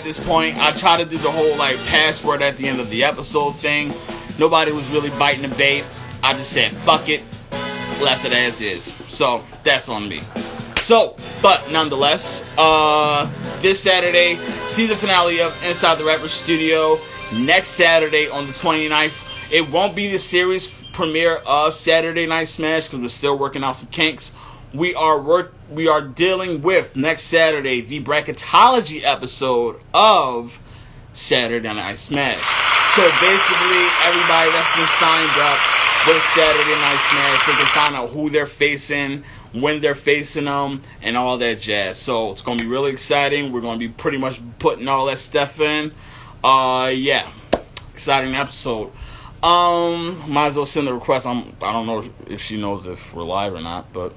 at this point. I tried to do the whole like password at the end of the episode thing. Nobody was really biting the bait. I just said fuck it, left it as is. So that's on me. So, but nonetheless, this Saturday, season finale of Inside the Rapper Studio. Next Saturday on the 29th. It won't be the series premiere of Saturday Night Smash because we're still working out some kinks. We are dealing with next Saturday the bracketology episode of Saturday Night Smash. So basically, everybody that's been signed up with Saturday Night Smash, they can find out who they're facing, when they're facing them, and all that jazz. So it's gonna be really exciting. We're gonna be pretty much putting all that stuff in. Yeah, exciting episode. Might as well send the request. I don't know if she knows if we're live or not, but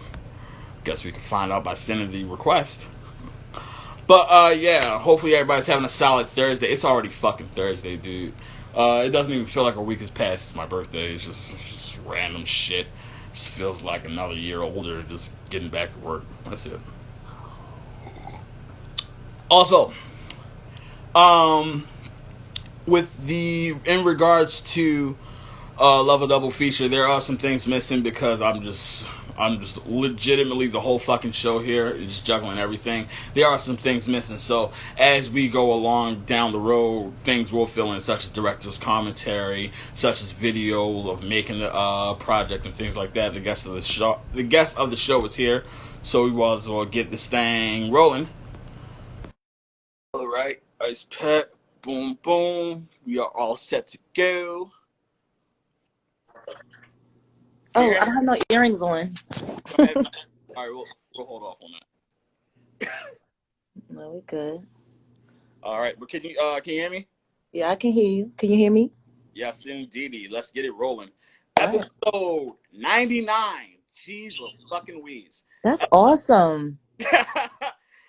guess we can find out by sending the request. But yeah, hopefully everybody's having a solid Thursday. It's already fucking Thursday, dude. It doesn't even feel like a week has passed. It's my birthday. It's just random shit. It just feels like another year older, just getting back to work. That's it. Also, with the in regards to Level Double feature, there are some things missing because I'm just legitimately the whole fucking show here is juggling everything. There are some things missing, so as we go along down the road, things will fill in, such as director's commentary, such as video of making the project and things like that. The guest of the show is here, so we will as well get this thing rolling. All right, ice pack, boom, boom. We are all set to go. Oh, I don't have no earrings on. All right, we'll hold off on that. No, we're good. All right, but can you hear me? Yeah, I can hear you. Can you hear me? Yes, indeedy. Let's get it rolling. All right. Episode 99. Jeez, fucking wheeze. That's awesome.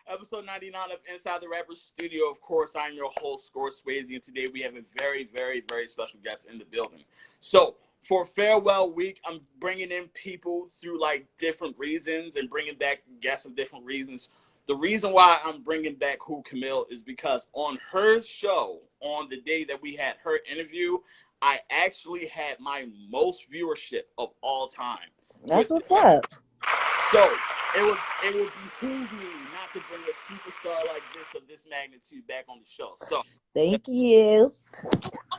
Episode 99 of Inside the Rapper Studio. Of course, I'm your host, Score Swayze, and today we have a very, very, very special guest in the building. So, for Farewell Week, I'm bringing in people through, like, different reasons and bringing back guests of different reasons. The reason why I'm bringing back WhoCamille is because on her show, on the day that we had her interview, I actually had my most viewership of all time. That's what's up. So, it would behoove me not to bring a superstar like this of this magnitude back on the show. So, thank you.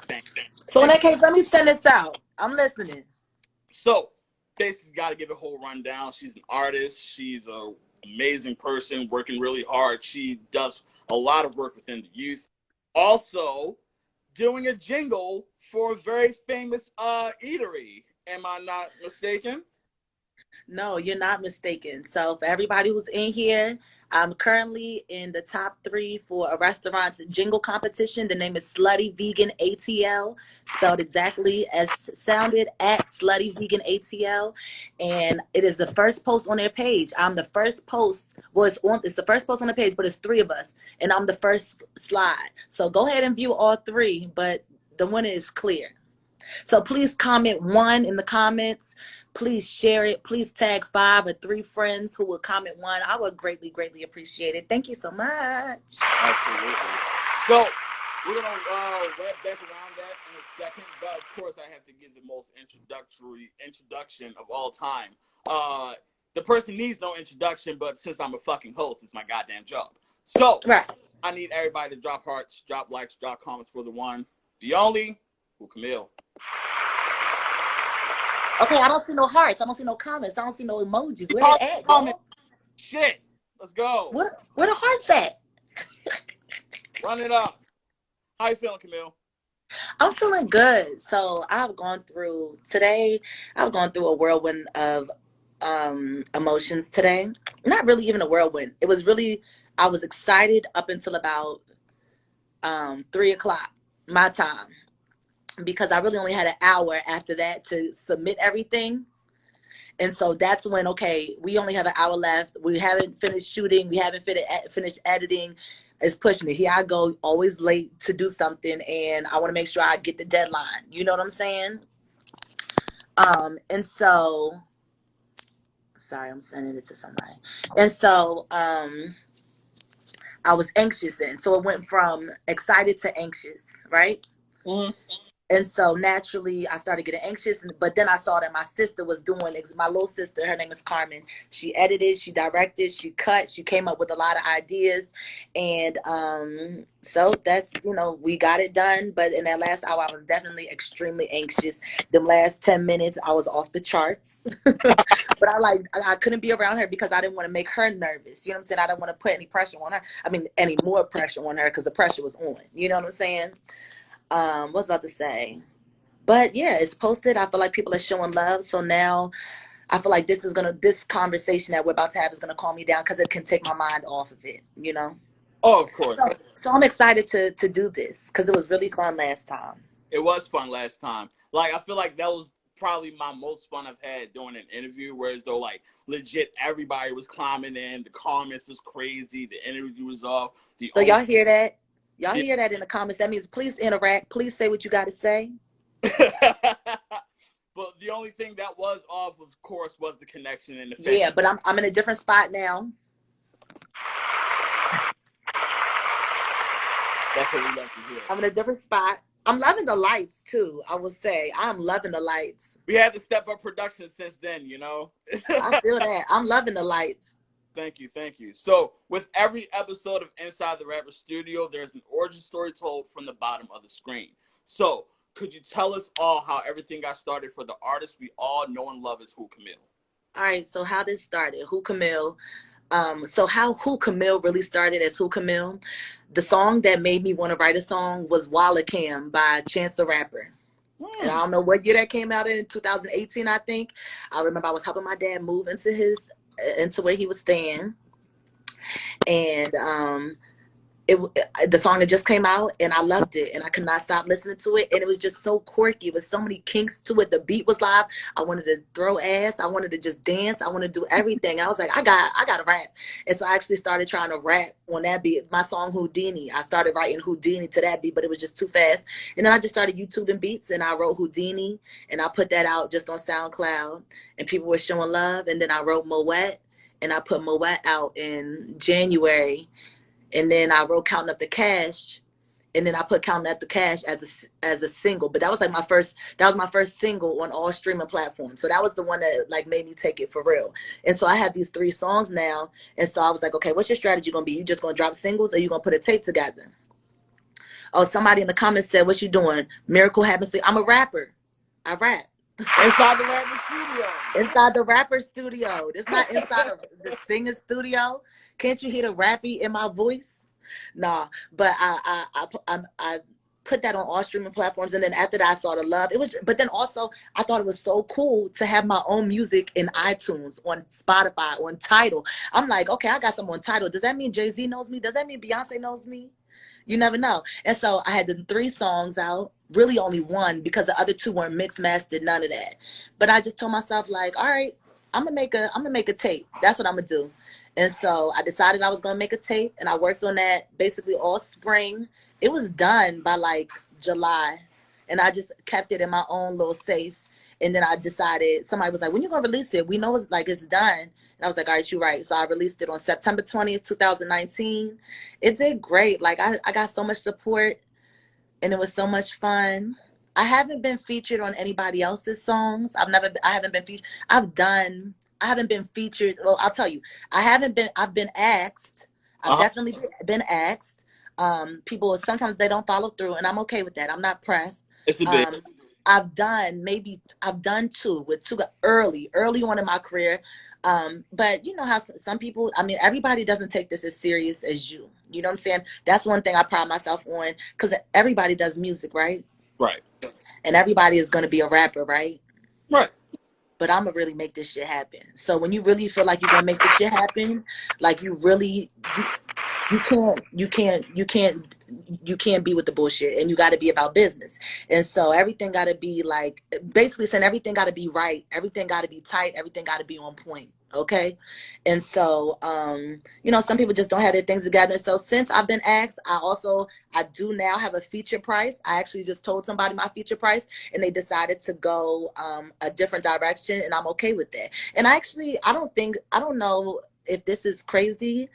Thanks. So in that case, let me send this out. I'm listening. So, basically, got to give a whole rundown. She's an artist. She's an amazing person, working really hard. She does a lot of work within the youth. Also, doing a jingle for a very famous eatery. Am I not mistaken? No, you're not mistaken. So for everybody who's in here, I'm currently in the top 3 for a restaurant's jingle competition. The name is Slutty Vegan ATL, spelled exactly as sounded, at Slutty Vegan ATL. And it is the first post on their page. I'm the first post. Well, it's the first post on the page, but it's 3 of us. And I'm the first slide. So go ahead and view all 3, but the winner is clear. So please comment 1 in the comments. Please share it. Please tag 5 or 3 friends who will comment 1. I would greatly, greatly appreciate it. Thank you so much. Absolutely. So we're gonna wrap back around that in a second, but of course I have to give the most introduction of all time. The person needs no introduction, but since I'm a fucking host, it's my goddamn job. So right. I need everybody to drop hearts, drop likes, drop comments for the one, the only, WhoCamille. Okay, I don't see no hearts. I don't see no comments. I don't see no emojis. Where they at, comment? Shit. Let's go. Where the hearts at? Run it up. How you feeling, Camille? I'm feeling good. So I've gone through a whirlwind of emotions today. Not really even a whirlwind. It was really, I was excited up until about 3 o'clock my time, because I really only had an hour after that to submit everything. And so that's when, okay, we only have an hour left. We haven't finished shooting. We haven't finished editing. It's pushing it. Here I go, always late to do something. And I want to make sure I get the deadline. You know what I'm saying? And so, sorry, I'm sending it to somebody. And so, I was anxious in. So it went from excited to anxious, right? Mm-hmm. And so naturally I started getting anxious, but then I saw that my sister was doing, my little sister, her name is Carmen. She edited, she directed, she cut, she came up with a lot of ideas. And so that's, we got it done. But in that last hour, I was definitely extremely anxious. Them last 10 minutes, I was off the charts. But I couldn't be around her because I didn't want to make her nervous. You know what I'm saying? I didn't want to put any pressure on her. I mean, any more pressure on her because the pressure was on. You know what I'm saying? What was I about to say? But yeah, it's posted. I feel like people are showing love. So now I feel like this conversation that we're about to have is gonna calm me down because it can take my mind off of it. Oh, of course. So I'm excited to do this because it was really fun last time. It was fun last time. Like, I feel like that was probably my most fun I've had doing an interview, whereas though, like, legit everybody was climbing in, the comments was crazy, the interview was off. So y'all hear that? Y'all hear that in the comments? That means please interact. Please say what you got to say. But the only thing that was off, of course, was the connection and the fan. Yeah, but I'm in a different spot now. That's what we love to hear. I'm in a different spot. I'm loving the lights too. I will say I'm loving the lights. We had to step up production since then, I feel that. I'm loving the lights. Thank you. So with every episode of Inside the Rapper Studio, there's an origin story told from the bottom of the screen. So could you tell us all how everything got started for the artist we all know and love as WhoCamille? All right, so how this started, WhoCamille. So how WhoCamille really started as WhoCamille. The song that made me want to write a song was WhoCamille by Chance the Rapper. And I don't know what year that came out in 2018, I think. I remember I was helping my dad move into where he was staying. And the song that just came out, and I loved it, and I could not stop listening to it, and it was just so quirky. It was so many kinks to it. The beat was live. I wanted to throw ass. I wanted to just dance. I wanted to do everything. I was like, I got to rap. And so I actually started trying to rap on that beat. My song Houdini, I started writing Houdini to that beat, but it was just too fast. And then I just started YouTubing beats, and I wrote Houdini, and I put that out just on SoundCloud, and people were showing love. And then I wrote Moet, and I put Moet out in January. And then I wrote Counting Up the Cash, and then I put Counting Up the Cash as a single. But that was my first single on all streaming platforms. So that was the one that like made me take it for real. And so I have these 3 songs now. And so I was like, okay, what's your strategy gonna be? You just gonna drop singles, or you gonna put a tape together? Oh, somebody in the comments said, what you doing? Miracle happens to you. I'm a rapper. I rap. Inside the Rapper Studio. Inside the Rapper Studio. It's not inside of the singing studio. Can't you hear the rappy in my voice? Nah, but I put that on all streaming platforms, and then after that I saw the love. But then also I thought it was so cool to have my own music in iTunes, on Spotify, on Tidal. I'm like, okay, I got some on Tidal. Does that mean Jay-Z knows me? Does that mean Beyonce knows me? You never know. And so I had the 3 songs out, really only 1, because the other 2 weren't mixed, mastered, none of that. But I just told myself, like, all right, I'm gonna make a tape. That's what I'm gonna do. And so I decided I was gonna make a tape, and I worked on that basically all spring. It was done by like July, and I just kept it in my own little safe. And then I decided, somebody was like, when you gonna release it? We know it's done. And I was like, all right, you're right. So I released it on September 20th, 2019. It did great. Like I got so much support, and it was so much fun. I haven't been featured on anybody else's songs. I haven't been featured. I haven't been featured. Well, I'll tell you, I've been asked. I've definitely been asked. People, sometimes they don't follow through, and I'm okay with that. I'm not pressed. It's a bit. I've done 2 early on in my career. But you know how some people, I mean, everybody doesn't take this as serious as you. You know what I'm saying? That's one thing I pride myself on, because everybody does music, right? Right. And everybody is going to be a rapper, right? Right. But I'm going to really make this shit happen. So when you really feel like you're going to make this shit happen, like you can't be with the bullshit, and you got to be about business. And so everything got to be like, basically saying everything got to be right. Everything got to be tight. Everything got to be on point. Okay. And so, some people just don't have their things together. And so since I've been asked, I do now have a feature price. I actually just told somebody my feature price, and they decided to go a different direction, and I'm okay with that. And I don't know if this is crazy,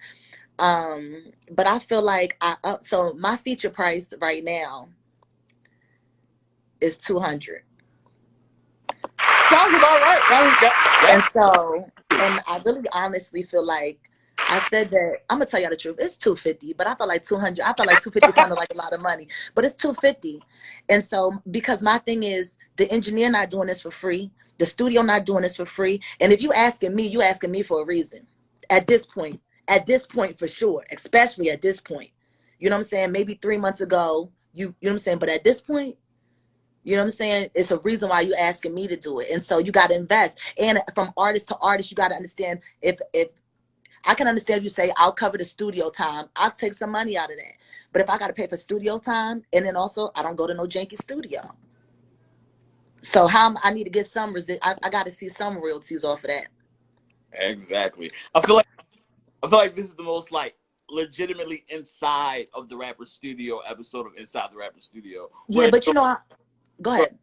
But I feel like so my feature price right now is 200. Sounds about right. And so, and I really honestly feel like I said that I'm gonna tell y'all the truth. It's 250, but I felt like 200. I felt like 250 sounded like a lot of money, but it's 250. And so, because my thing is, the engineer not doing this for free, the studio not doing this for free. And if you asking me for a reason. At this point for sure, especially at this point. You know what I'm saying? Maybe 3 months ago, you know what I'm saying. But at this point, you know what I'm saying? It's a reason why you asking me to do it. And so you got to invest. And from artist to artist, you got to understand if I can understand if you say, I'll cover the studio time. I'll take some money out of that. But if I got to pay for studio time, and then also I don't go to no janky studio. So I need to get some, I got to see some royalties off of that. Exactly. I feel like this is the most like legitimately inside of the rapper studio episode of Inside the Rapper Studio. Yeah, Where but so, go so ahead.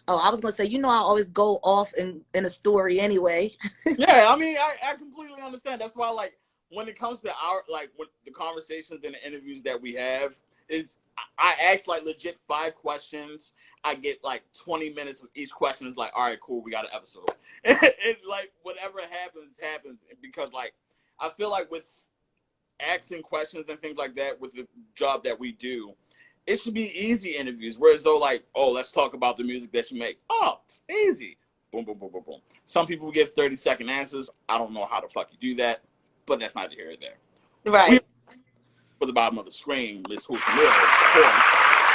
Oh, I was going to say, I always go off in a story anyway. yeah, I mean, I completely understand. That's why, like, when it comes to our like when the conversations and the interviews that we have, is I ask like legit 5 questions. I get like 20 minutes of each question. Is like, all right, cool, we got an episode. And like whatever happens because like I feel like with asking questions and things like that with the job that we do, it should be easy interviews. Whereas though, like, oh, let's talk about the music that you make. Oh, it's easy. Boom, boom, boom, boom, boom. Some people get 30-second answers. I don't know how the fuck you do that, but that's neither here or there. We Right. for the bottom of the screen, Miss WhoCamille, of course.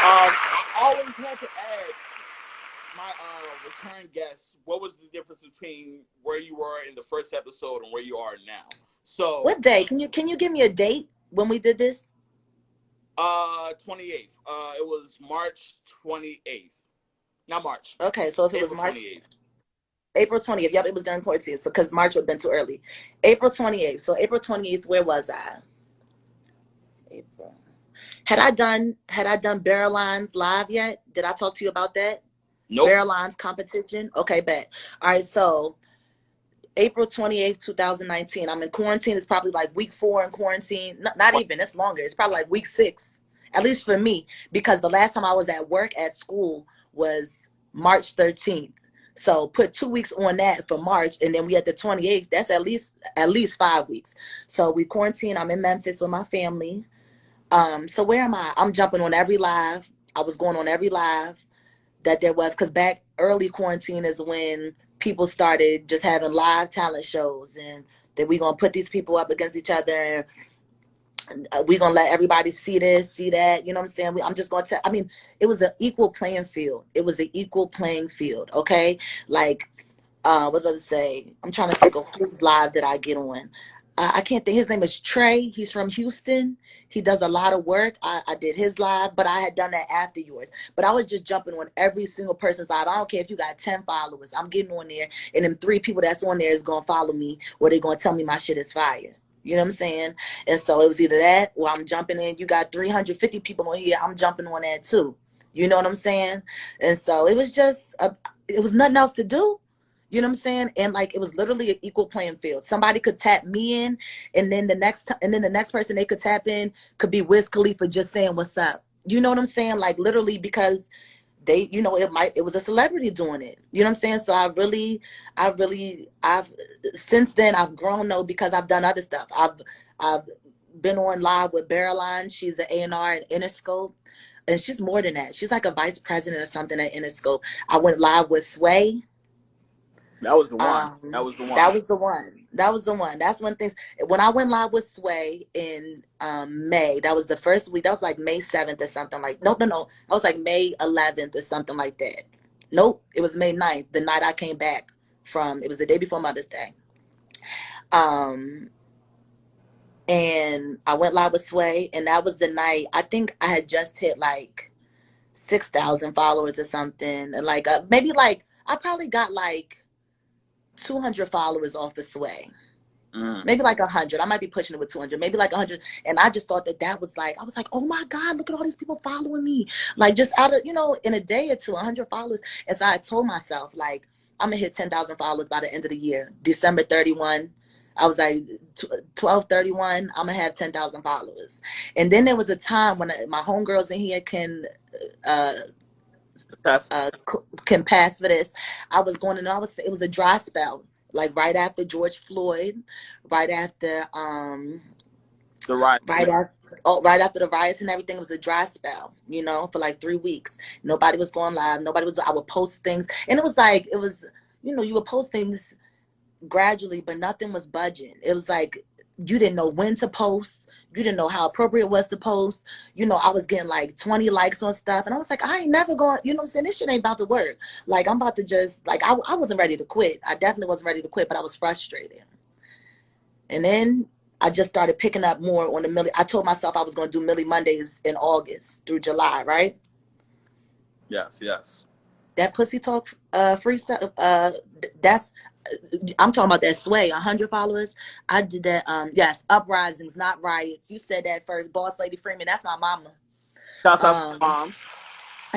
I always had to ask my return guests what was the difference between where you were in the first episode and where you are now. So What day? Can you give me a date when we did this? 28th. It was March 28th. Not March. Okay, so if it was April March 28th. April 20th. Yep, it was during quarantine. So because March would have been too early. April 28th. So April 28th, where was I? April. Had I done Barrel Lines live yet? Did I talk to you about that? Nope. Barrel Lines competition? Okay, bet. All right, so April 28th, 2019. I'm in quarantine. It's probably like week 4 in quarantine. Not even, it's longer. It's probably like week 6. At least for me. Because the last time I was at work at school was March 13th. So put 2 weeks on that for March, and then we had the 28th. That's at least 5 weeks. So we quarantine. I'm in Memphis with my family. So where am I? I'm jumping on every live. I was going on every live that there was, because back early quarantine is when people started just having live talent shows, and that we gonna put these people up against each other, and we gonna let everybody see this, see that. You know what I'm saying? I'm just gonna tell. I mean, it was an equal playing field. It was an equal playing field. Okay, like what was I say? I'm trying to think of whose live did I get on. I can't think. His name is Trey. He's from Houston. He does a lot of work. I did his live, but I had done that after yours. But I was just jumping on every single person's live. I don't care if you got 10 followers. I'm getting on there, and them 3 people that's on there is gonna follow me, or they're gonna tell me my shit is fire. You know what I'm saying? And so it was either that, or I'm jumping in. You got 350 people on here. I'm jumping on that too. You know what I'm saying? And so it was just, it was nothing else to do. You know what I'm saying? And like it was literally an equal playing field. Somebody could tap me in, and then the next person they could tap in could be Wiz Khalifa just saying what's up. You know what I'm saying? Like literally, because they, it was a celebrity doing it. You know what I'm saying? So I've since then I've grown though, because I've done other stuff. I've been on live with Barreline. She's an A&R at Interscope. And she's more than that. She's like a vice president or something at Interscope. I went live with Sway. That was the one. That was the one. That was the one. That was the one. That's when things. When I went live with Sway in May, that was the first week. That was like May 7th or something like. No, no, no. That was like May 11th or something like that. Nope, it was May 9th, the night I came back from. It was the day before Mother's Day. Um, and I went live with Sway, and that was the night. I think I had just hit like 6,000 followers or something, and like maybe like I probably got like 200 followers off of Sway. Maybe like 100. I might be pushing it with 200, maybe like 100. And I just thought that was like, I was like, oh my God, look at all these people following me. Like just out of, in a day or two, 100 followers. And so I told myself, like, I'm going to hit 10,000 followers by the end of the year, December 31. I was like 12/31, I'm gonna have 10,000 followers. And then there was a time when my homegirls in here uh, That's can pass for this. I was going to know it was a dry spell, like right after George Floyd, right after the right. right after right after the riots and everything. It was a dry spell, for like 3 weeks. Nobody was going live. Nobody was. I would post things, and it was you would post things gradually, but nothing was budging. It was like you didn't know when to post. You didn't know how appropriate it was to post. I was getting like 20 likes on stuff. And I was like, I ain't never going, what I'm saying? This shit ain't about to work. Like, I'm about to just, like, I wasn't ready to quit. I definitely wasn't ready to quit, but I was frustrated. And then I just started picking up more on the Millie. I told myself I was going to do Millie Mondays in August through July, right? Yes, yes. That pussy talk freestyle, that's I'm talking about that sway, 100 followers. I did that. Yes, uprisings, not riots. You said that first, Boss Lady Freeman. That's my mama. Shouts out to Um, moms.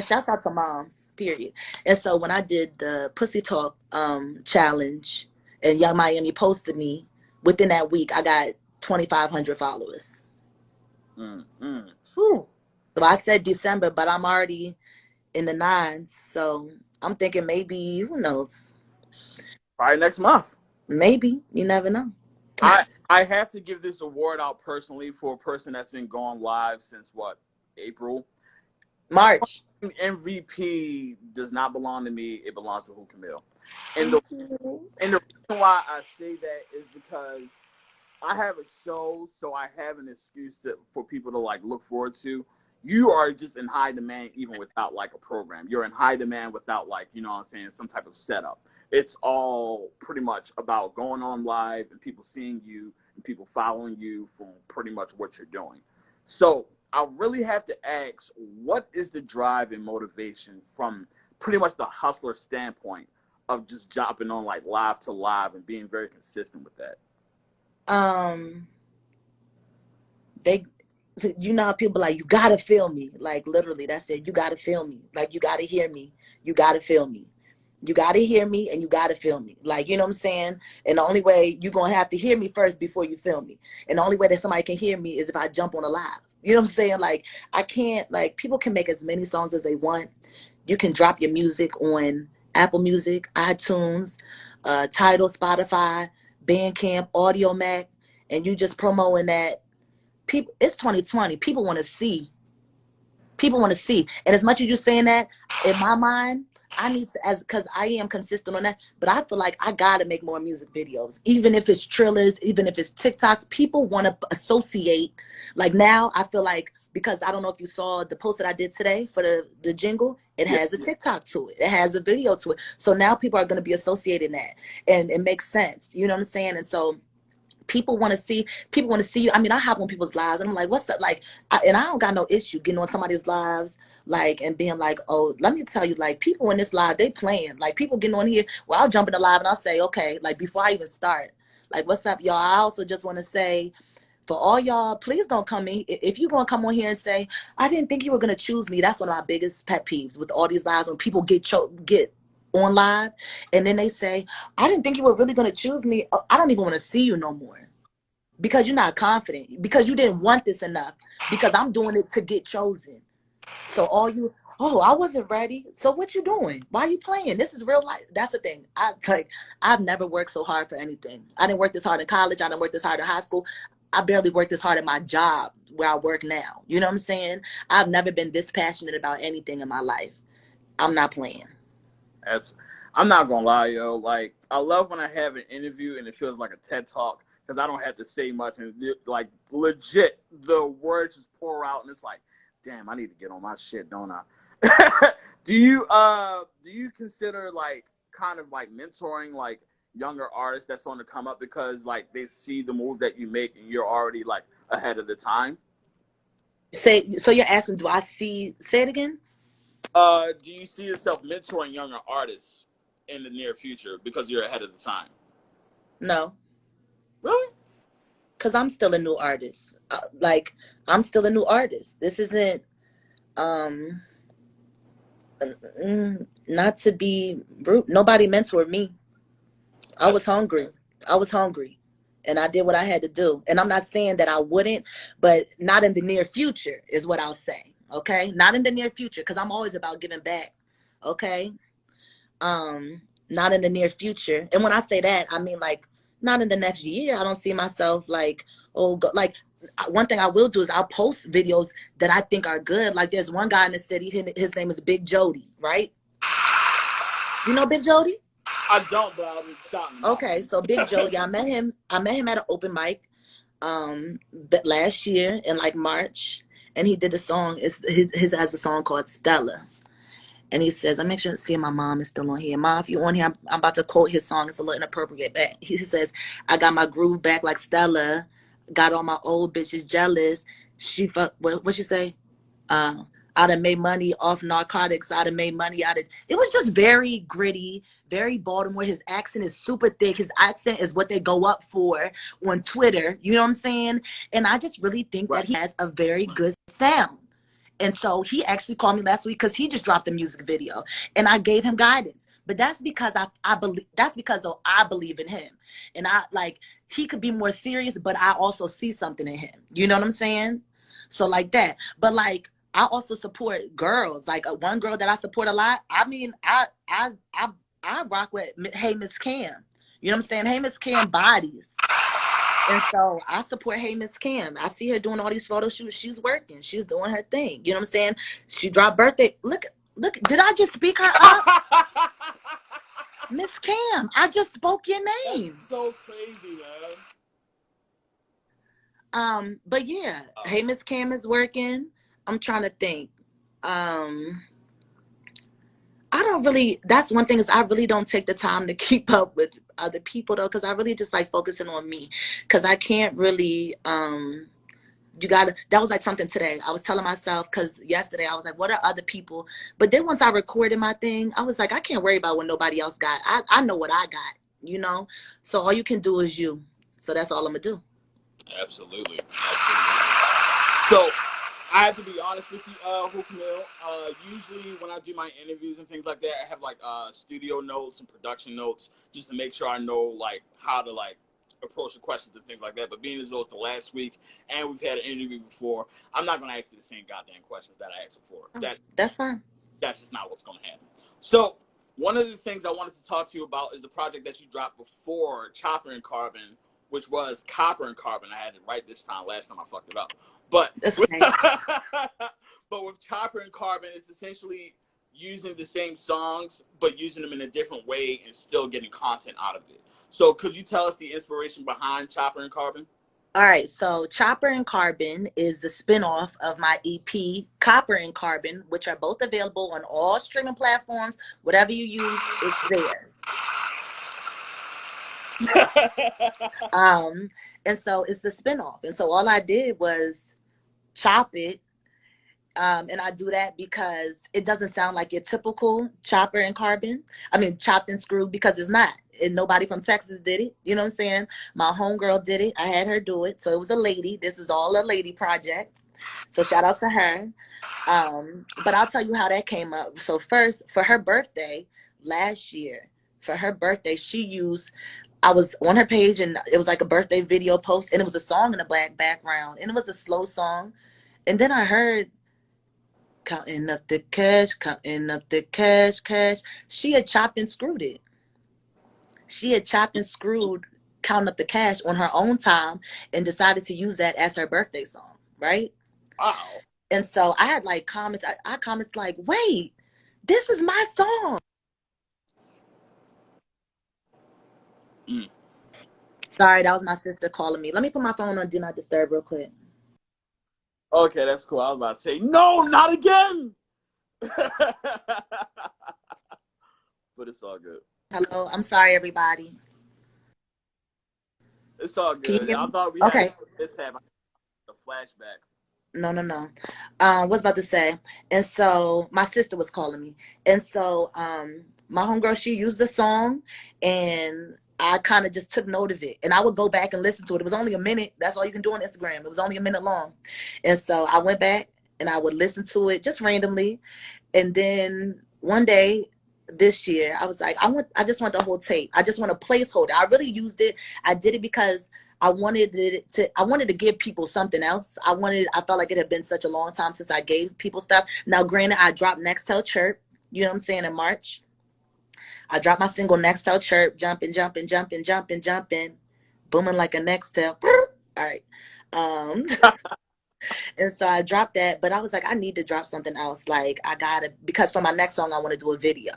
Shouts out to moms. Period. And so when I did the Pussy Talk challenge, and Young Miami posted me, within that week I got 2,500 followers. Whew. So I said December, but I'm already in the nines. So I'm thinking maybe, who knows? Probably next month. Maybe. You never know. I have to give this award out personally for a person that's been going live since what, April. March. MVP does not belong to me. It belongs to WhoCamille. And Thank you. the reason why I say that is because I have a show, so I have an excuse for people to like look forward to. You are just in high demand even without like a program. You're in high demand without like, you know what I'm saying, some type of setup. It's all pretty much about going on live and people seeing you and people following you from pretty much what you're doing. So I really have to ask, what is the drive and motivation from pretty much the hustler standpoint of just jumping on like live to live and being very consistent with that? They how people like, you gotta feel me, like literally that's it. You gotta feel me, like you gotta hear me, you gotta feel me, you gotta hear me, and you gotta feel me, like, you know what I'm saying. And the only way you're gonna have to hear me first before you feel me, and the only way that somebody can hear me is if I jump on a live. You know what I'm saying? Like, I can't, like, people can make as many songs as they want. You can drop your music on Apple Music, iTunes, Tidal, Spotify, Bandcamp, Audio Mac, and you just promoting that. People, it's 2020. People want to see. People want to see. And as much as you're saying that, in my mind, I need to, as because I am consistent on that, but I feel like I gotta make more music videos, even if it's trillers, even if it's TikToks. People want to associate. Like, now, I feel like, because I don't know if you saw the post that I did today for the jingle, it Yeah. has a TikTok to it. It has a video to it. So now people are going to be associating that, and it makes sense. You know what I'm saying? And so people want to see you. I mean, I hop on people's lives and I'm like, what's up? Like, and I don't got no issue getting on somebody's lives, like, and being like, oh, let me tell you, like, people in this live, they playing. Like, people getting on here, well, I'll jump in the live and I'll say, okay, like, before I even start, like, what's up, y'all? I also just want to say, for all y'all, please don't come in. If you're going to come on here and say, I didn't think you were going to choose me, that's one of my biggest pet peeves with all these lives, when people get on live and then they say, I didn't think you were really going to choose me. I don't even want to see you no more, because you're not confident, because you didn't want this enough, because I'm doing it to get chosen. So all you, oh, I wasn't ready. So what you doing? Why are you playing? This is real life. That's the thing. I've never worked so hard for anything. I didn't work this hard in college. I didn't work this hard in high school. I barely worked this hard at my job where I work now. You know what I'm saying? I've never been this passionate about anything in my life. I'm not playing. I'm not gonna lie, yo. Like, I love when I have an interview and it feels like a TED talk because I don't have to say much and like legit the words just pour out and it's like, damn, I need to get on my shit, don't I? Do you consider like kind of like mentoring like younger artists that's on the come up because like they see the moves that you make and you're already like ahead of the time? Say, so you're asking, do I see? Say it again. Do you see yourself mentoring younger artists in the near future because you're ahead of the time? No, Really? because I'm still a new artist. Like, I'm still a new artist. This isn't um not to be rude. Nobody mentored me. I That's was hungry. I was hungry. and I did what I had to do. And I'm not saying that I wouldn't, but not in the near future is what I'll say. Okay, not in the near future, because I'm always about giving back. Okay, not in the near future. And when I say that, I mean like not in the next year. I don't see myself like, like one thing I will do is I'll post videos that I think are good. Like there's one guy in the city, his name is Big Jody, right? You know Big Jody? I don't, but I'll be shouting him out. Okay, so Big Jody, I met him at an open mic but last year in like March, and he did a song. His has a song called Stella. And he says, I make sure to see my mom is still on here. Mom, if you on here, I'm about to quote his song. It's a little inappropriate. But he says, I got my groove back like Stella. Got all my old bitches jealous. She fuck, what she say? I done made money off narcotics. I done made money out of, it was just very gritty, very Baltimore. His accent is super thick. His accent is what they go up for on Twitter. You know what I'm saying? And I just really think that he has a very good sound. And so he actually called me last week because he just dropped a music video and I gave him guidance. But that's because I believe, that's because I believe in him. And I like, he could be more serious, but I also see something in him. You know what I'm saying? So like that. But like, I also support girls. Like one girl that I support a lot. I mean, I rock with Hey Miss Cam. You know what I'm saying? Hey Miss Cam bodies. And so I support Hey Miss Cam. I see her doing all these photo shoots. She's working. She's doing her thing. You know what I'm saying? She dropped birthday. Look. Did I just speak her up? Miss Cam, I just spoke your name. That's so crazy, man. But yeah, Hey Miss Cam is working. I'm trying to think. I don't really, that's one thing is I really don't take the time to keep up with other people though, because I really just like focusing on me, because I can't really, that was like something today. I was telling myself, because yesterday I was like, what are other people? But then once I recorded my thing, I was like, I can't worry about what nobody else got. I know what I got, you know? So all you can do is you. So that's all I'm going to do. Absolutely. So I have to be honest with you, WhoCamille. Usually when I do my interviews and things like that, I have like studio notes and production notes just to make sure I know like how to like approach the questions and things like that. But being as though it's the last week and we've had an interview before, I'm not going to ask you the same goddamn questions that I asked before. That's fine. That's just not what's going to happen. So one of the things I wanted to talk to you about is the project that you dropped before Chopper and Carbon, which was Copper and Carbon. I had it right this time. Last time I fucked it up. But but with Chopper and Carbon, it's essentially using the same songs, but using them in a different way and still getting content out of it. So could you tell us the inspiration behind Chopper and Carbon? All right, so Chopper and Carbon is the spinoff of my EP, Copper and Carbon, which are both available on all streaming platforms. Whatever you use, it's there. And so it's the spinoff. And so all I did was chop it. And I do that because it doesn't sound like your typical Chopper and Carbon. I mean, chopped and screwed, because it's not. And nobody from Texas did it. You know what I'm saying? My homegirl did it. I had her do it. So it was a lady. This is all a lady project. So shout out to her. But I'll tell you how that came up. So first, for her birthday last year, I was on her page and it was like a birthday video post and it was a song in a black background and it was a slow song. And then I heard, counting up the cash, cash. She had chopped and screwed it. She had chopped and screwed Counting Up the Cash on her own time and decided to use that as her birthday song, right? Wow. And so I had like comments, I comments like, wait, this is my song. Sorry, that was my sister calling me. Let me put my phone on Do Not Disturb real quick. Okay, that's cool. I was about to say, no, not again. But it's all good. Hello, I'm sorry, everybody. It's all good. I thought we had this have a flashback. No. Was about to say, and so my sister was calling me, and so my homegirl, she used the song, and I kind of just took note of it, and I would go back and listen to it. It was only a minute. That's all you can do on Instagram. It was only a minute long, and so I went back and I would listen to it just randomly, and then one day this year I was like, I just want the whole tape. I just want a placeholder. I really used it. I did it because I wanted to give people something else. I felt like it had been such a long time since I gave people stuff. Now, granted, I dropped Nextel Chirp, you know what I'm saying, in March. I dropped my single Nextel Chirp, jumping, jumping, jumping, jumping, jumping, booming like a Nextel. All right. Um, and so I dropped that, but I was like, I need to drop something else. Like I gotta, because for my next song, I want to do a video.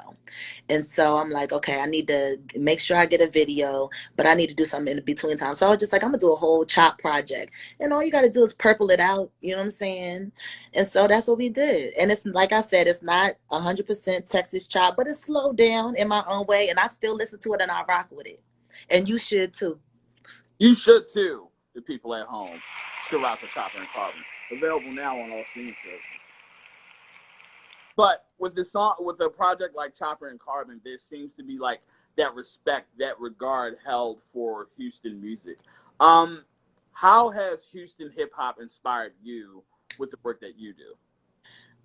And so I'm like, okay, I need to make sure I get a video, but I need to do something in between time. So I was just like, I'm gonna do a whole chop project. And all you gotta do is purple it out, you know what I'm saying? And so that's what we did. And it's like I said, it's not 100% Texas chop, but it's slowed down in my own way. And I still listen to it and I rock with it. And you should too. You should too. The people at home should rock the Chopper and Carbon. Available now on all streaming services. But with the song, with a project like Chopper and Carbon, there seems to be like that respect, that regard held for Houston music. How has Houston hip hop inspired you with the work that you do?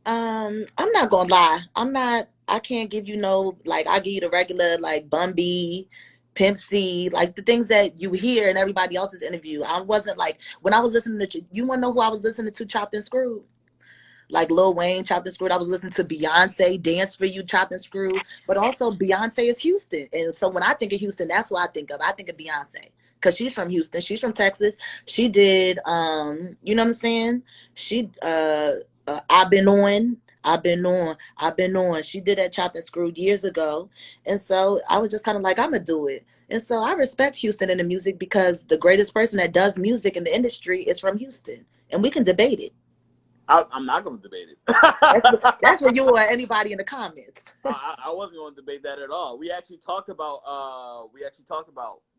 I'm not gonna lie. I can't give you no, like, I give you the regular, like, Bun B, Pimp C, like the things that you hear in everybody else's interview. I wasn't like, when I was listening to, you wanna know who I was listening to, Chopped and Screwed? Like Lil Wayne, Chopped and Screwed. I was listening to Beyonce, Dance for You, Chopped and Screwed. But also Beyonce is Houston. And so when I think of Houston, that's what I think of. I think of Beyonce. Because she's from Houston. She's from Texas. She did you know what I'm saying? She I've been on. I've been on. I've been on. She did that Chopped and Screwed years ago. And so I was just kind of like, I'm gonna do it. And so I respect Houston in the music because the greatest person that does music in the industry is from Houston. And we can debate it. I'm not going to debate it. That's for you or anybody in the comments. I wasn't going to debate that at all. We actually talked about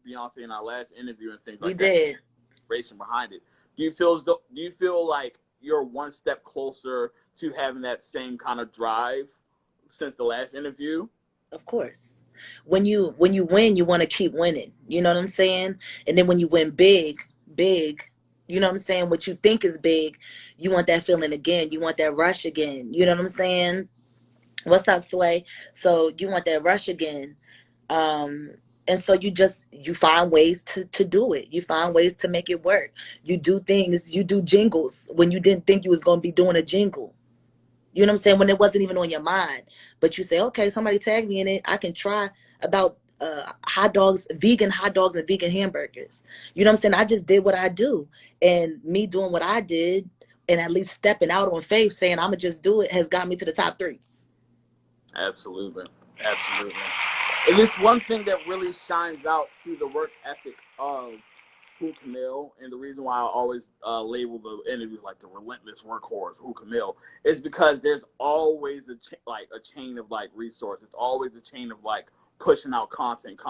Beyonce in our last interview and things like that. We did. Inspiration behind it. Do you feel like you're one step closer to having that same kind of drive since the last interview? Of course. When you win, you want to keep winning. You know what I'm saying? And then when you win big, you know what I'm saying? What you think is big, you want that feeling again. You want that rush again. You know what I'm saying? What's up, Sway? So you want that rush again. And so you find ways to do it. You find ways to make it work. You do things, you do jingles when you didn't think you was going to be doing a jingle. You know what I'm saying? When it wasn't even on your mind. But you say, okay, somebody tag me in it. I can try about hot dogs, vegan hot dogs and vegan hamburgers. You know what I'm saying? I just did what I do. And me doing what I did and at least stepping out on faith saying I'm going to just do it has got me to the top 3. Absolutely. Absolutely. And it's one thing that really shines out through the work ethic of WhoCamille, and the reason why I always label the interviews like the relentless workhorse, WhoCamille, is because there's always a chain of like resources. It's always a chain of like pushing out content.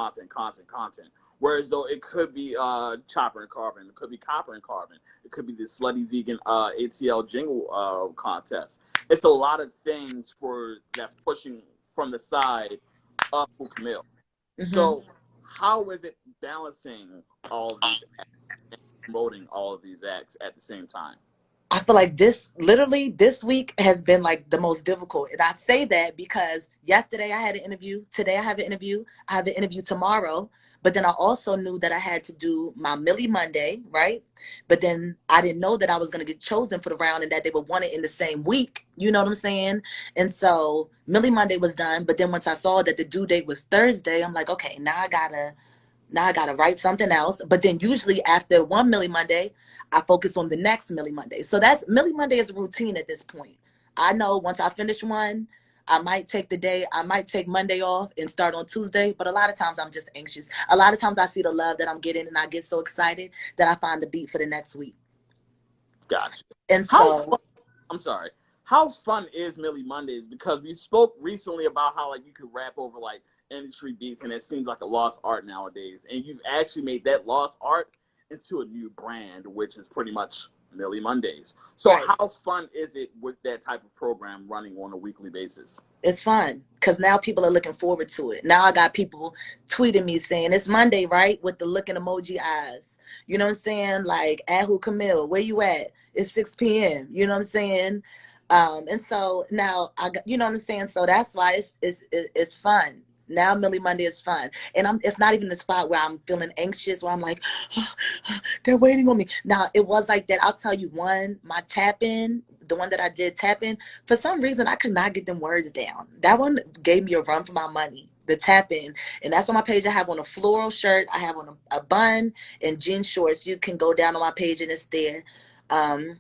Whereas though it could be Chopper and Carbon, it could be Copper and Carbon, it could be the Slutty Vegan ATL jingle contest. It's a lot of things that's pushing from the side of WhoCamille. Mm-hmm. So how is it balancing all of these acts and promoting all of these acts at the same time? I feel like this week has been like the most difficult. And I say that because yesterday I had an interview. Today I have an interview. I have an interview tomorrow. But then I also knew that I had to do my Millie Monday, right? But then I didn't know that I was going to get chosen for the round and that they would want it in the same week. You know what I'm saying? And so Millie Monday was done. But then once I saw that the due date was Thursday, I'm like, okay, now I gotta write something else. But then usually after one Millie Monday, I focus on the next Millie Monday. So that's Millie Monday is a routine at this point. I know once I finish one, I might take Monday off and start on Tuesday, but a lot of times I'm just anxious. A lot of times I see the love that I'm getting and I get so excited that I find the beat for the next week. Gotcha. And so I'm sorry. How fun is Millie Mondays? Because we spoke recently about how like you could rap over like industry beats and it seems like a lost art nowadays. And you've actually made that lost art into a new brand, which is pretty much Millie Mondays. So right. How fun is it with that type of program running on a weekly basis? It's fun because now people are looking forward to it. Now I got people tweeting me saying it's Monday, right? With the looking emoji eyes. You know what I'm saying? Like, at WhoCamille, where you at? It's 6 p.m. You know what I'm saying? And so now I got, you know what I'm saying? So that's why it's fun. Now Millie Monday is fun. And it's not even the spot where I'm feeling anxious, where I'm like, they're waiting on me. Now it was like that. I'll tell you one, my tap in, the one that I did tap in, for some reason I could not get them words down. That one gave me a run for my money. The tap in. And that's on my page. I have on a floral shirt, I have on a bun and jean shorts. You can go down on my page and it's there. Um,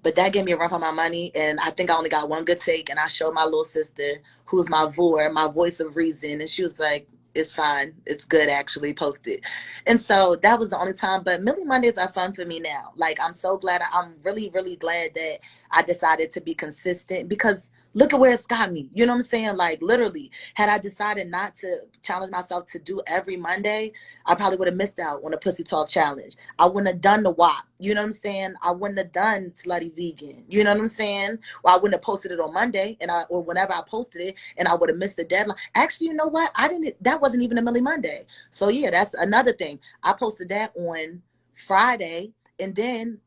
but that gave me a run for my money, and I think I only got one good take. And I showed my little sister, who's my vor, my voice of reason, and she was like, "It's fine, it's good, actually. Post it." And so that was the only time. But Millie Mondays are fun for me now. Like I'm so glad. I'm really, really glad that I decided to be consistent because look at where it's got me. You know what I'm saying? Like literally, had I decided not to challenge myself to do every Monday, I probably would have missed out on the Pussy Talk Challenge. I wouldn't have done the WAP. You know what I'm saying? I wouldn't have done Slutty Vegan. You know what I'm saying? Or I wouldn't have posted it on Monday or whenever I posted it, and I would have missed the deadline. Actually, you know what? I didn't. That wasn't even a Millie Monday. So yeah, that's another thing. I posted that on Friday, and then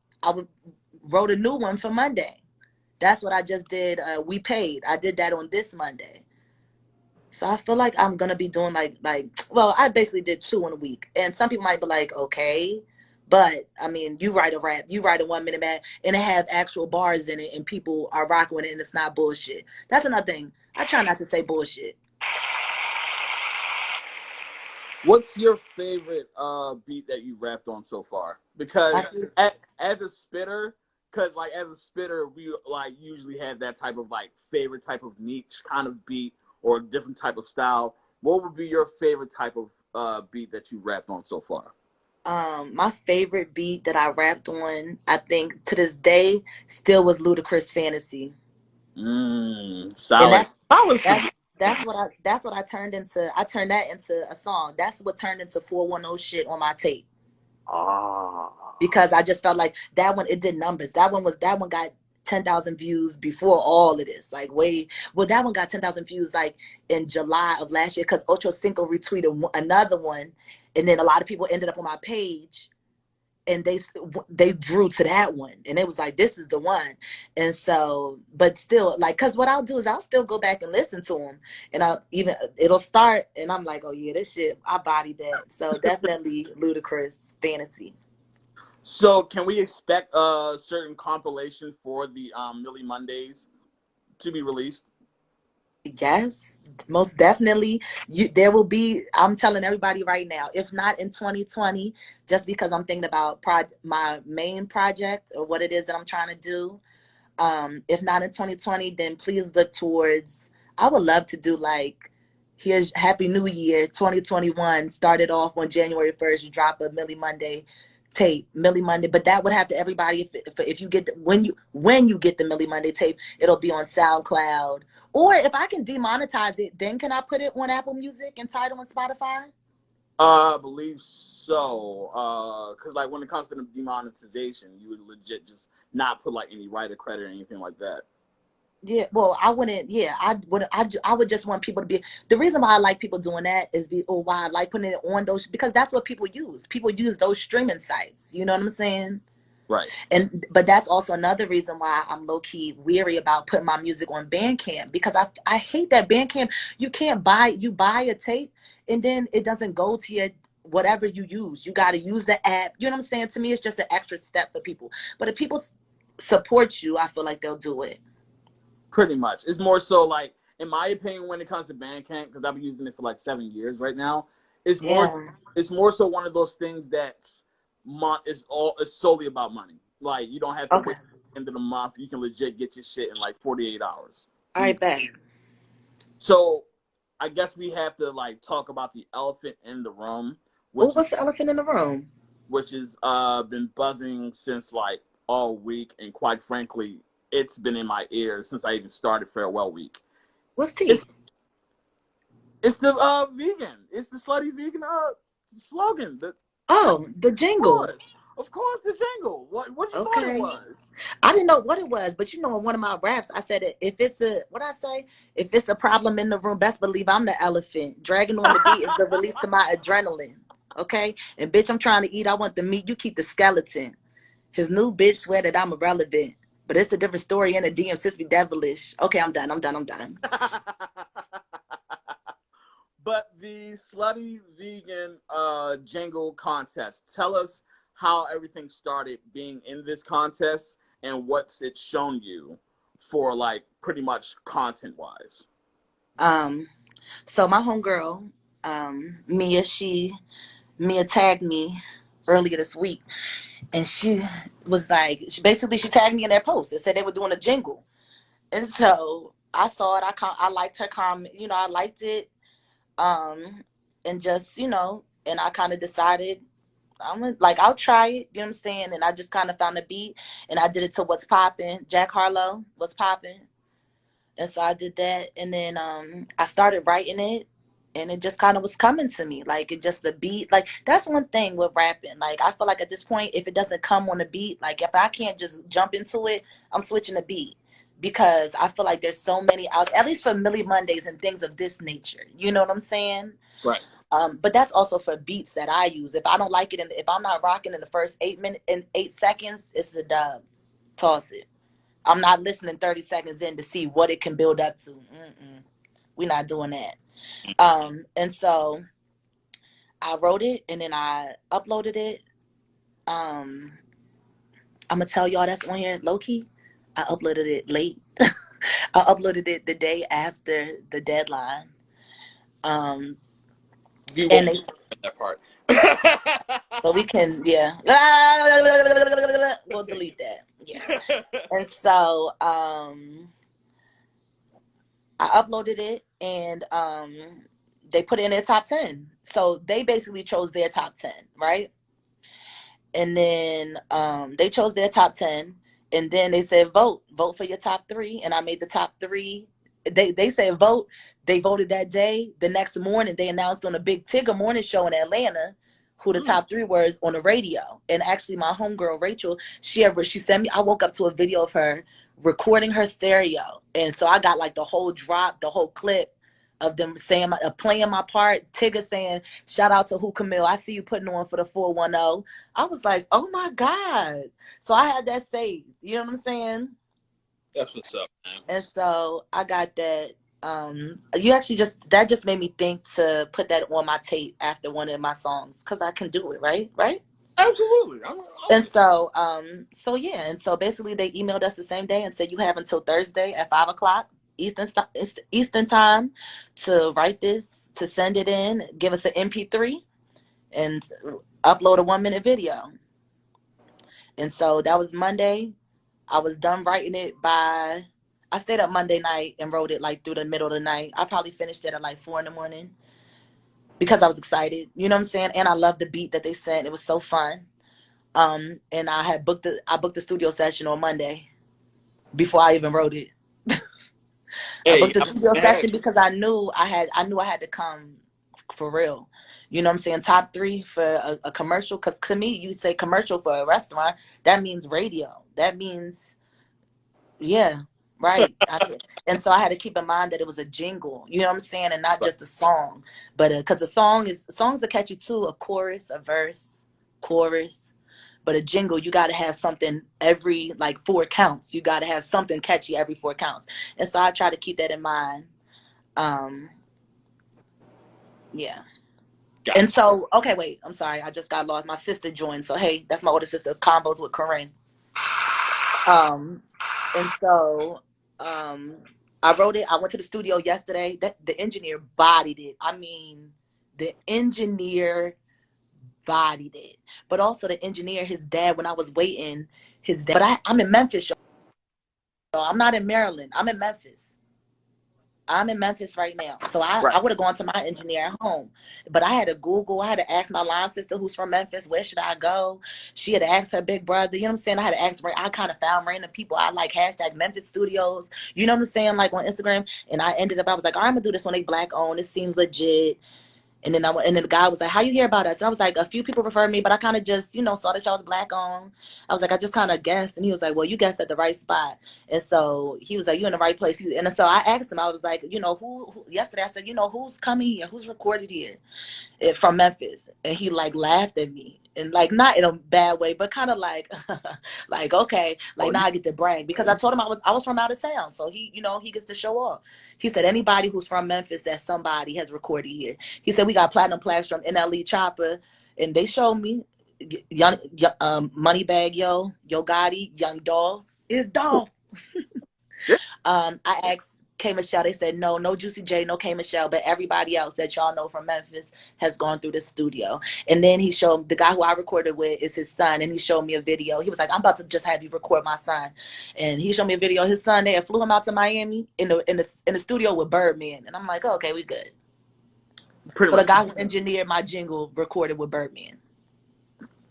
wrote a new one for Monday. That's what I just did. We paid. I did that on this Monday. So I feel like I'm gonna be doing well, I basically did 2 in a week. And some people might be like, okay. But I mean, you write a rap, you write a 1 minute man, and it have actual bars in it and people are rocking with it and it's not bullshit. That's another thing. I try not to say bullshit. What's your favorite beat that you rapped on so far? Because as a spitter, we like usually have that type of like favorite type of niche kind of beat or a different type of style. What would be your favorite type of beat that you've rapped on so far? My favorite beat that I rapped on, I think to this day, still was Ludacris Fantasy. And Solid. that's that's what I turned into. I turned that into a song. That's what turned into 410 shit on my tape. Ah. Because I just felt like that one, it did numbers. That one got 10,000 views before all of this. That one got 10,000 views like in July of last year because Ocho Cinco retweeted another one, and then a lot of people ended up on my page, and they drew to that one, and it was like, this is the one. And so, but still, like, because what I'll do is I'll still go back and listen to them, and it'll start, and I'm like, oh yeah, this shit, I bodied that. So definitely Ludacris Fantasy. So can we expect a certain compilation for the Millie Mondays to be released? Yes, most definitely. There will be. I'm telling everybody right now. If not in 2020, just because I'm thinking about my main project or what it is that I'm trying to do. If not in 2020, then please look towards. I would love to do like, here's Happy New Year 2021. Started off on January 1st. You drop a Millie Monday tape, Millie Monday. But that would have to everybody. If you get when you get the Millie Monday tape, it'll be on SoundCloud. Or if I can demonetize it, then can I put it on Apple Music and Tidal and Spotify? I believe so. Because like when it comes to the demonetization, you would legit just not put like any writer credit or anything like that. Yeah, well, I wouldn't. Yeah, I would just want people to be. The reason why I like people doing that or why I like putting it on those, because that's what people use. People use those streaming sites. You know what I'm saying? Right. But that's also another reason why I'm low key weary about putting my music on Bandcamp, because I hate that Bandcamp. You buy a tape and then it doesn't go to your whatever you use. You got to use the app. You know what I'm saying? To me, it's just an extra step for people. But if people support you, I feel like they'll do it. Pretty much. It's more so like, in my opinion, when it comes to Bandcamp, because I've been using it for like 7 years right now, it's more so one of those things that's it's solely about money. Like you don't have to wait till the end of the month. You can legit get your shit in like 48 hours. All right, bet. So I guess we have to like talk about the elephant in the room. What's the elephant in the room? Which has been buzzing since like all week, and quite frankly, it's been in my ears since I even started Farewell Week. What's tea? It's the vegan. It's the Slutty Vegan slogan. The jingle. Of course, the jingle. What you thought it was? I didn't know what it was, but you know, in one of my raps, I said if it's a problem in the room, best believe I'm the elephant. Dragging on the beat is the release to my adrenaline. Okay, and bitch, I'm trying to eat. I want the meat. You keep the skeleton. His new bitch swear that I'm irrelevant. But it's a different story in the DM. Sis be devilish. Okay, I'm done. But the Slutty Vegan jingle contest. Tell us how everything started being in this contest and what's it shown you for like pretty much content wise. So my homegirl, Mia, Mia tagged me earlier this week, and she was like, she tagged me in their post. It said they were doing a jingle, and so I saw it. I liked her comment. I liked it. And just and I kind of decided I'll try it. You know what I'm saying? And I just kind of found a beat, and I did it to What's Poppin', Jack Harlow, What's Poppin'. And so I did that, and then I started writing it, and it just kind of was coming to me. Like, it just, the beat, like, that's one thing with rapping. Like, I feel like at this point, if it doesn't come on the beat, like, if I can't just jump into it, I'm switching the beat, because I feel like there's so many out, at least for Millie Mondays and things of this nature. You know what I'm saying? Right. But that's also for beats that I use. If I don't like it, and if I'm not rocking in the first 8 seconds, it's a dub. Toss it. I'm not listening 30 seconds in to see what it can build up to. We're not doing that. And so I wrote it, and then I uploaded it. I'm gonna tell y'all that's on here low key. I uploaded it late. I uploaded it the day after the deadline. We And won't they, that part. but we can, yeah. We'll delete that. Yeah. And so I uploaded it, and they put it in their top 10. So they basically chose their top 10, right? And then they chose their top 10, and then they said vote for your top 3, and I made the top 3. They said vote. They voted that day. The next morning they announced on a Big Tigger morning show in Atlanta who the top 3 was on the radio. And actually my homegirl Rachel, she sent me, I woke up to a video of her recording her stereo, and so I got like the whole drop, the whole clip of them saying playing my part. Tigger saying, shout out to WhoCamille, I see you putting on for the 410. I was like, oh my God. So I had that saved. You know what I'm saying? That's what's up, man. And so I got that. That just made me think to put that on my tape after one of my songs, because I can do it, right? Absolutely. And so yeah, and so basically they emailed us the same day and said, you have until Thursday at 5:00 Eastern time to write this, to send it in, give us an MP3, and upload a 1-minute video. And so that was Monday. I was done writing it I stayed up Monday night and wrote it like through the middle of the night. I probably finished it at like 4 a.m. because I was excited. You know what I'm saying? And I loved the beat that they sent. It was so fun. And I booked the studio session on Monday before I even wrote it. I booked the studio session because I knew I had to come for real. You know what I'm saying? Top 3 for a commercial. Because to me, you say commercial for a restaurant, that means radio. That means, yeah, right. And so I had to keep in mind that it was a jingle. You know what I'm saying? And not just a song. But because songs are catchy too. A chorus, a verse, chorus. But a jingle, you got to have something every like 4 counts. You got to have something catchy every 4 counts. And so I try to keep that in mind. Yeah. Gotcha. And so, okay, wait, I'm sorry. I just got lost. My sister joined. So, hey, that's my older sister, Combos with Corinne. And so I wrote it. I went to the studio yesterday. The engineer bodied it. I mean, the engineer bodied it. But also the engineer, his dad, when I was waiting, but I'm in Memphis, y'all. So I'm not in Maryland. I'm in Memphis. I'm in Memphis right now. So I would have gone to my engineer at home. But I had to Google. I had to ask my line sister who's from Memphis, where should I go? She had to ask her big brother. You know what I'm saying? I had to ask. I kind of found random people. I like hashtag Memphis Studios. You know what I'm saying? Like on Instagram. And I was like, all right, I'm going to do this when they black owned. This seems legit. And then the guy was like, how you hear about us? And I was like, a few people referred me, but I kind of just, saw that y'all was black on. I was like, I just kind of guessed. And he was like, well, you guessed at the right spot. And so he was like, you in the right place. And so I asked him, I was like, who yesterday I said, who's coming here? Who's recorded here from Memphis? And he like laughed at me. And like not in a bad way, but kind of like like okay, like now I get to brag because I told him I was from out of town, so he he gets to show off. He said anybody who's from Memphis that somebody has recorded here. He said we got platinum plaques from NLE Chopper, and they showed me young Moneybag Yo Gotti, Young Dolph is Dolph. I asked K Michelle. They said no Juicy J, no K Michelle, but everybody else that y'all know from Memphis has gone through the studio. And then he showed the guy who I recorded with is his son, and he showed me a video. He was like, "I'm about to just have you record my son," and he showed me a video. His son there flew him out to Miami in the studio with Birdman, and I'm like, oh, okay, we good. Pretty So the much. guy who engineered my jingle recorded with Birdman.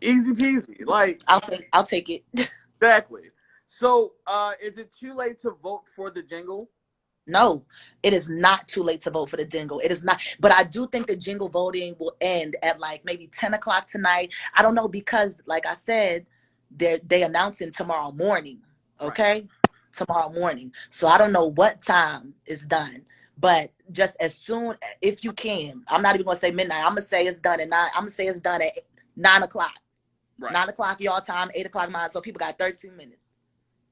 Easy peasy. Like I'll take it. exactly. So, is it too late to vote for the jingle? No, it is not too late to vote for the jingle. It is not. But I do think the jingle voting will end at like maybe 10 o'clock tonight. I don't know because, like I said, they announcing tomorrow morning. Okay? Right. Tomorrow morning. So I don't know what time it's done. But just as soon, if you can, I'm not even going to say midnight. I'm going to say it's done at 9. I'm going to say it's done at 9 o'clock. Right. 9 o'clock y'all time, 8 o'clock mine. So people got 13 minutes.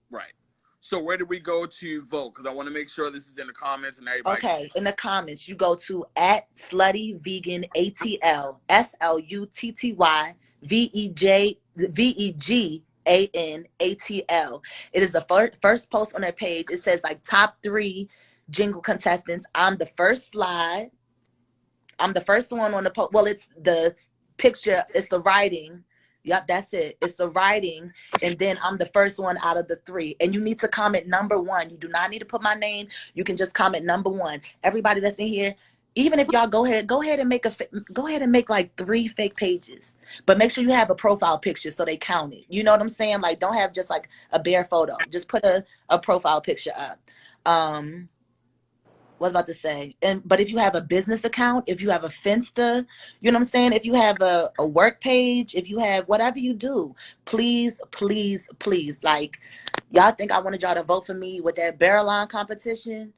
Right. So where do we go to vote? Because I want to make sure this is in the comments and everybody. Okay, in the comments, you go to @sluttyveganatl, SLUTTYVEGANATL. It is the first post on their page. It says like top 3 jingle contestants. I'm the first slide. I'm the first one on the post. Well, it's the picture. It's the writing. Yep, that's it. It's the writing, and then I'm the first one out of the 3. And you need to comment number 1. You do not need to put my name. You can just comment number 1. Everybody that's in here, even if y'all go ahead and make like 3 fake pages, but make sure you have a profile picture so they count it. You know what I'm saying? Like, don't have just like a bare photo. Just put a profile picture up. What was I about to say? But if you have a business account, if you have a Finsta, you know what I'm saying? If you have a work page, if you have whatever you do, please, please, please. Like, y'all think I wanted y'all to vote for me with that barrel line competition?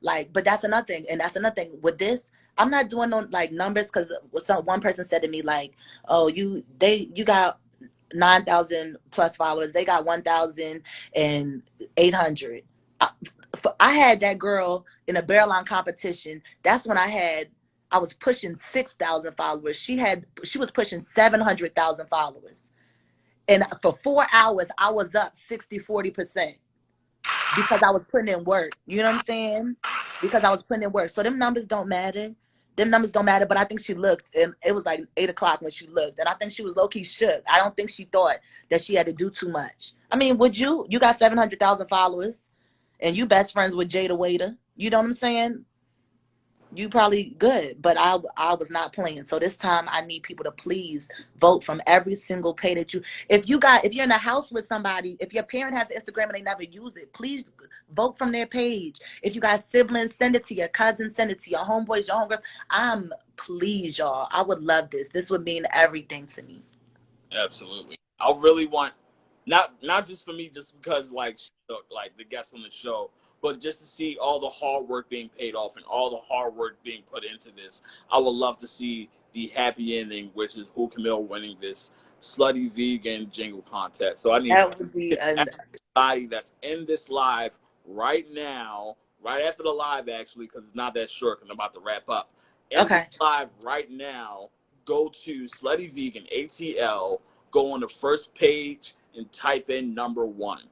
Like, but that's another thing. And that's another thing. With this, I'm not doing no like numbers because one person said to me, like, oh, you got 9,000 plus followers. They got 1,800. I had that girl in a barrel line competition. That's when I was pushing 6,000 followers. She was pushing 700,000 followers. And for 4 hours, I was up 60-40% because I was putting in work. You know what I'm saying? Because I was putting in work. So them numbers don't matter. But I think she looked, and it was like 8 o'clock when she looked. And I think she was low-key shook. I don't think she thought that she had to do too much. I mean, would you? You got 700,000 followers. And you best friends with Jada Waiter. You know what I'm saying? You probably good, but I was not playing. So this time I need people to please vote from every single pay that if you're in a house with somebody, if your parent has Instagram and they never use it, please vote from their page. If you got siblings, send it to your cousins, send it to your homeboys, your homegirls. Please, y'all. I would love this. This would mean everything to me. Absolutely. I really want not just for me, just because like the guests on the show, but just to see all the hard work being paid off and all the hard work being put into this. I would love to see the happy ending, which is WhoCamille winning this slutty vegan jingle contest. So I need that would be everybody that's in this live right now, right after the live actually, because it's not that short because I'm about to wrap up. Okay. Live right now, go to Slutty Vegan ATL, go on the first page and type in number 1.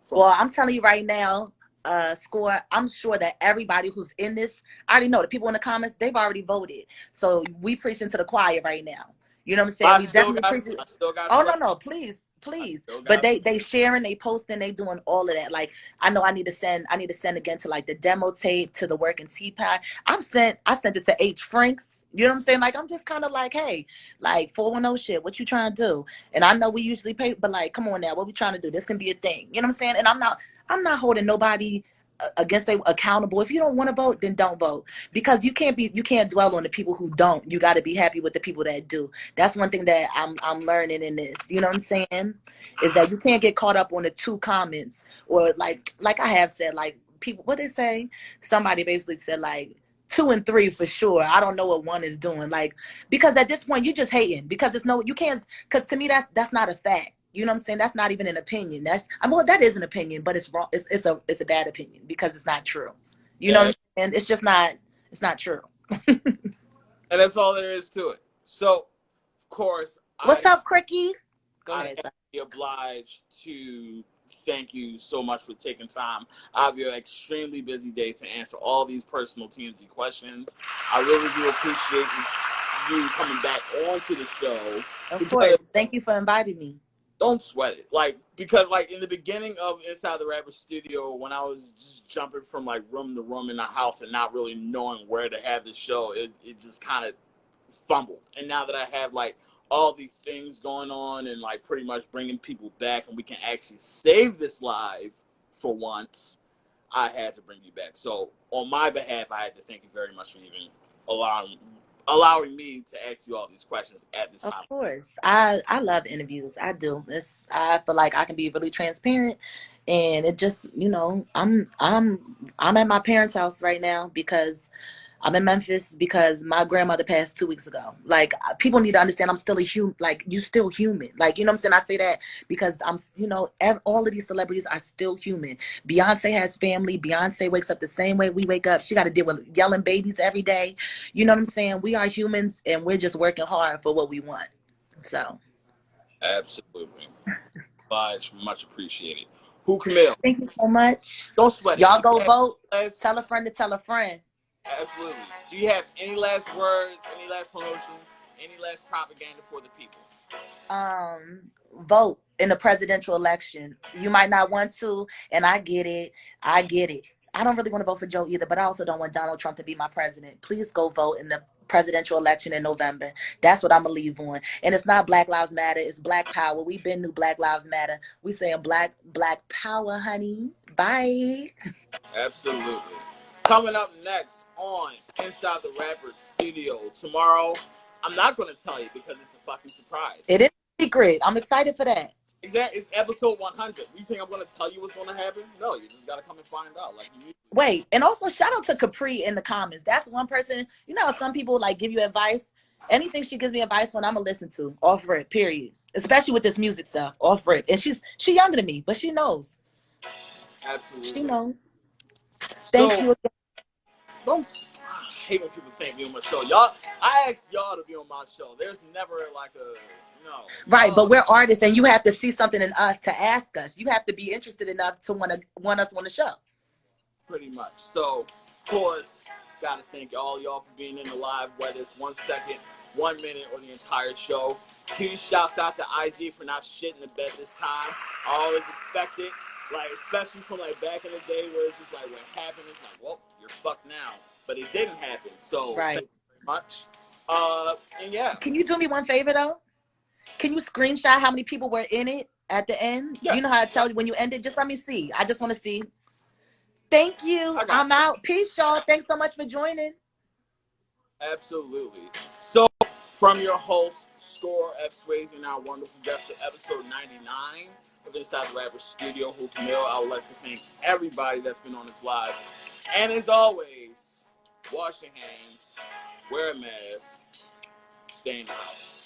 Well, I'm telling you right now, Score, I'm sure that everybody who's in this, I already know the people in the comments, they've already voted. So we preaching to the choir right now. You know what I'm saying? We definitely preaching. Oh, no, please. But they sharing, they posting, they doing all of that. Like, I know I need to send again to like the demo tape, to the working teapot. I sent it to H Franks. You know what I'm saying? Like, I'm just kind of like, hey, like 410 shit, what you trying to do? And I know we usually pay, but like, come on now, what we trying to do? This can be a thing. You know what I'm saying? And I'm not holding nobody against they accountable. If you don't want to vote, then don't vote, because you can't dwell on the people who don't. You got to be happy with the people that do. That's one thing that I'm learning in this. You know what I'm saying? Is that you can't get caught up on the 2 comments, or like I have said, like people, what they say, somebody basically said like, 2 and 3 for sure. I don't know what 1 is doing. Like, because at this point you just hating because it's no, you can't, because to me that's not a fact. You know what I'm saying? That's not even an opinion. Well, that is an opinion, but it's wrong. It's a bad opinion because it's not true. You know what I'm saying? It's just not. It's not true. And that's all there is to it. So, of course, What's up, Cricky? Go I ahead. am obliged to thank you so much for taking time out of your extremely busy day to answer all these personal TMZ questions. I really do appreciate you coming back onto the show. Of course. Thank you for inviting me. Don't sweat it. Like, because like in the beginning of Inside the Rapper Studio, when I was just jumping from like room to room in the house and not really knowing where to have the show, it just kind of fumbled. And now that I have like all these things going on and like pretty much bringing people back and we can actually save this live for once, I had to bring you back. So on my behalf, I had to thank you very much for even allowing me to ask you all these questions at this time. Of course. I love interviews. I do. I feel like I can be really transparent, and it just, I'm at my parents' house right now because I'm in Memphis because my grandmother passed 2 weeks ago. Like, people need to understand I'm still a human. Like, you still human. Like, you know what I'm saying? I say that because all of these celebrities are still human. Beyonce has family. Beyonce wakes up the same way we wake up. She got to deal with yelling babies every day. You know what I'm saying? We are humans and we're just working hard for what we want. So. Absolutely. Much appreciated. WhoCamille? Thank you so much. Don't sweat it. Y'all go vote. Last, Tell a friend to tell a friend. absolutely. Do you have any last words, any last promotions, any last propaganda for the people? Vote in the presidential election. You might not want to, and I get it. I get it. I don't really want to vote for Joe either, but I also don't want Donald Trump to be my president. Please go vote in the presidential election in November. That's what I'm gonna leave on. And it's not Black Lives Matter, it's Black Power. We've been new Black Lives Matter. We saying Black Power, honey. Bye. Absolutely. Coming up next on Inside the Rapper Studio tomorrow, I'm not going to tell you because it's a fucking surprise. It is secret. I'm excited for that. Exactly. It's episode 100. You think I'm going to tell you what's going to happen? No, you just got to come and find out. Like you. Wait, and also shout out to Capri in the comments. That's one person. You know how some people like give you advice. Anything she gives me advice on, I'm gonna listen to. Off rip, period. Especially with this music stuff, off rip. And she's younger than me, but she knows. Absolutely. She knows. So, Thank you. Don't. I hate when people thank me on my show. Y'all, I asked y'all to be on my show. There's never like a no. Right, but we're artists, and you have to see something in us to ask us. You have to be interested enough to want us on the show. Pretty much. So, of course, gotta thank all y'all for being in the live, whether it's 1 second, 1 minute, or the entire show. Huge shouts out to IG for not shitting the bed this time. I always expect it, like especially from like back in the day where it's just like what happened, it's like, well, you're fucked now. But it didn't happen. So right. Thank you very much. And yeah. Can you do me one favor though? Can you screenshot how many people were in it at the end? Yeah. You know how I tell you when you end it? Just let me see. I just want to see. Thank you. I'm out. Peace, y'all. Thanks so much for joining. Absolutely. So, from your host, Score F. Swayze, and our wonderful guest of episode 99 of Inside the Rapper Studio, WhoCamille, I would like to thank everybody that's been on this live. And as always, wash your hands, wear a mask, stay in the house.